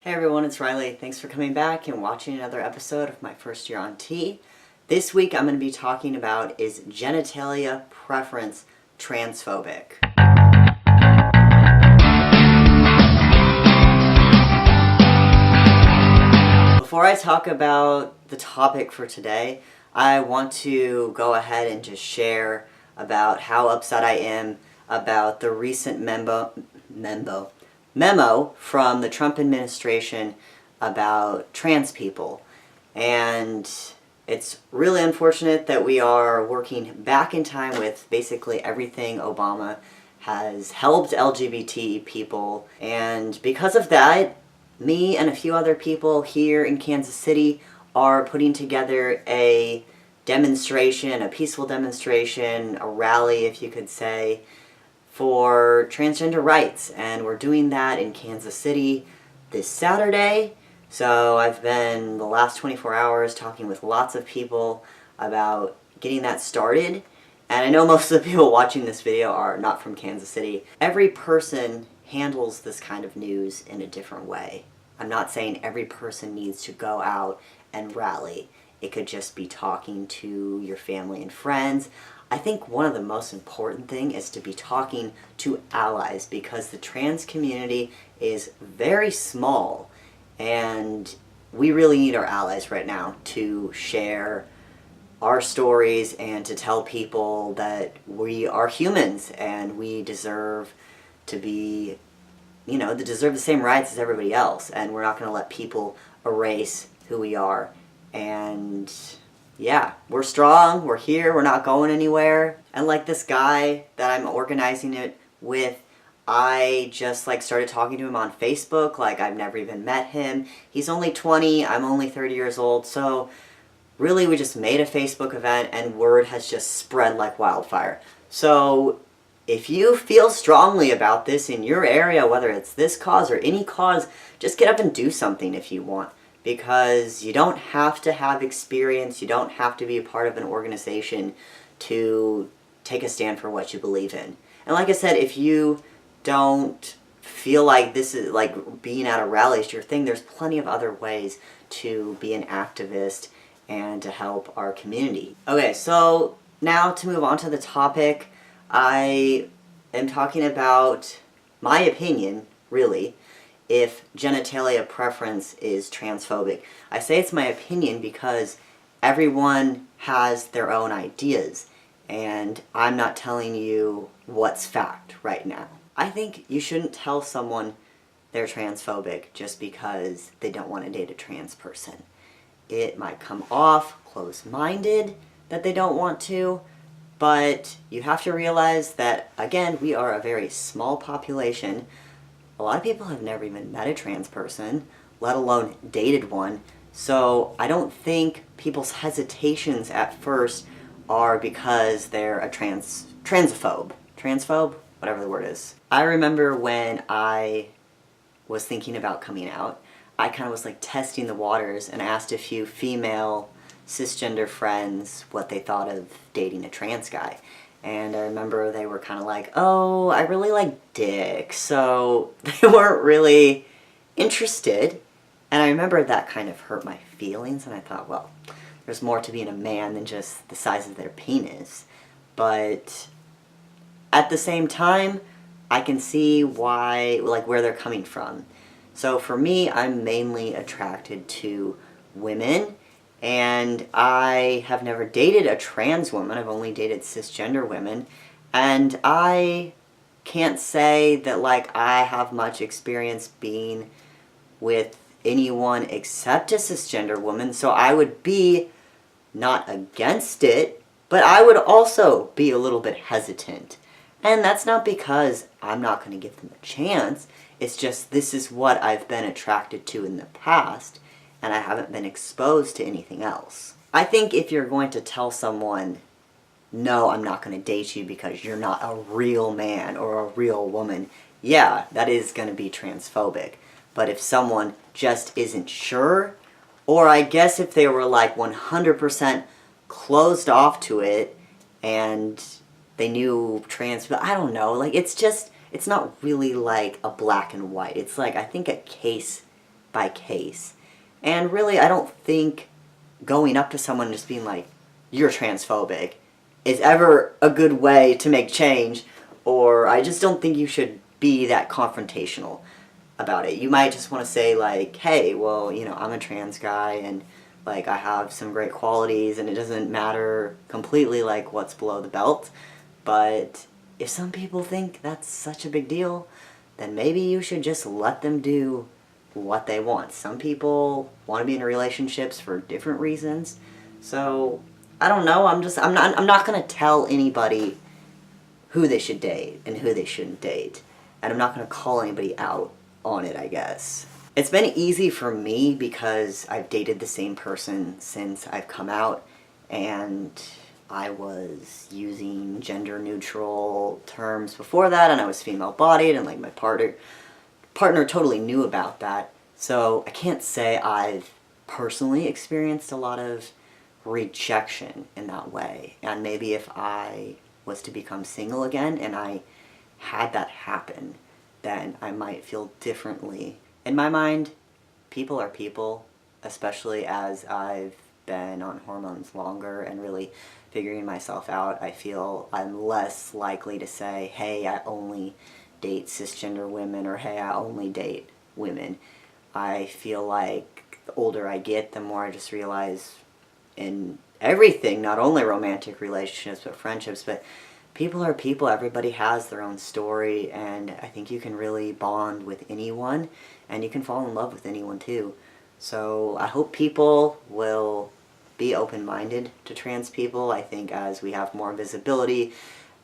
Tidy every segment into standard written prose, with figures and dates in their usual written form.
Hey everyone, it's Riley. Thanks for coming back and watching another episode of my first year on T. This week I'm going to be talking about is genitalia preference transphobic? Before I talk about the topic for today, I want to go ahead and just share about how upset I am about the recent memo from the Trump administration about trans people. And it's really unfortunate that we are working back in time with basically everything Obama has helped LGBT people. And because of that, me and a few other people here in Kansas City are putting together a demonstration, a peaceful demonstration, a rally, if you could say, for transgender rights, and we're doing that in Kansas City this Saturday. So I've been the last 24 hours talking with lots of people about getting that started, and I know most of the people watching this video are not from Kansas City. Every person handles this kind of news in a different way. I'm not saying every person needs to go out and rally. It could just be talking to your family and friends. I think one of the most important thing is to be talking to allies, because the trans community is very small and we really need our allies right now to share our stories and to tell people that we are humans and we deserve to be, deserve the same rights as everybody else, and we're not going to let people erase who we are. And yeah, we're strong, we're here, we're not going anywhere. And like this guy that I'm organizing it with, I just started talking to him on Facebook, I've never even met him. He's only 20, I'm only 30 years old, so really we just made a Facebook event and word has just spread like wildfire. So if you feel strongly about this in your area, whether it's this cause or any cause, just get up and do something if you want. Because you don't have to have experience, you don't have to be a part of an organization to take a stand for what you believe in. And like I said, if you don't feel like this is being at a rally is your thing, there's plenty of other ways to be an activist and to help our community. Okay, so now to move on to the topic, I am talking about my opinion, really, if genitalia preference is transphobic. I say it's my opinion because everyone has their own ideas, and I'm not telling you what's fact right now. I think you shouldn't tell someone they're transphobic just because they don't want to date a trans person. It might come off closed-minded that they don't want to, but you have to realize that, again, we are a very small population. A lot of people have never even met a trans person, let alone dated one, so I don't think people's hesitations at first are because they're a transphobe, whatever the word is. I remember when I was thinking about coming out, I kind of was testing the waters and asked a few female cisgender friends what they thought of dating a trans guy. And I remember they were kind of like, oh, I really like dick, so they weren't really interested. And I remember that kind of hurt my feelings, and I thought, well, there's more to being a man than just the size of their penis. But at the same time, I can see why, where they're coming from. So for me, I'm mainly attracted to women. And I have never dated a trans woman, I've only dated cisgender women, and I can't say that I have much experience being with anyone except a cisgender woman, so I would be not against it, but I would also be a little bit hesitant. And that's not because I'm not going to give them a chance, it's just this is what I've been attracted to in the past, and I haven't been exposed to anything else. I think if you're going to tell someone, no, I'm not going to date you because you're not a real man or a real woman, yeah, that is going to be transphobic. But if someone just isn't sure, or I guess if they were 100% closed off to it and they knew trans, but I don't know, it's not really a black and white. It's I think a case by case. And really, I don't think going up to someone and just being like, you're transphobic, is ever a good way to make change, or I just don't think you should be that confrontational about it. You might just want to say like, hey, well, you know, I'm a trans guy and like I have some great qualities and it doesn't matter completely like what's below the belt, but if some people think that's such a big deal, then maybe you should just let them do what they want. Some people want to be in relationships for different reasons. So, I don't know, I'm not going to tell anybody who they should date and who they shouldn't date. And I'm not going to call anybody out on it, I guess. It's been easy for me because I've dated the same person since I've come out, and I was using gender neutral terms before that, and I was female bodied, and like my partner totally knew about that. So I can't say I've personally experienced a lot of rejection in that way. And maybe if I was to become single again and I had that happen, then I might feel differently. In my mind, people are people, especially as I've been on hormones longer and really figuring myself out. I feel I'm less likely to say, hey, I only date cisgender women, or hey, I only date women. I feel like the older I get, the more I just realize in everything, not only romantic relationships, but friendships, but people are people. Everybody has their own story, and I think you can really bond with anyone, and you can fall in love with anyone too. So I hope people will be open-minded to trans people. I think as we have more visibility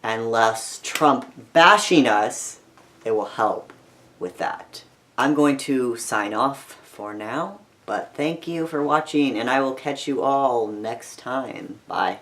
and less Trump bashing us, it will help with that. I'm going to sign off for now, but thank you for watching, and I will catch you all next time. Bye.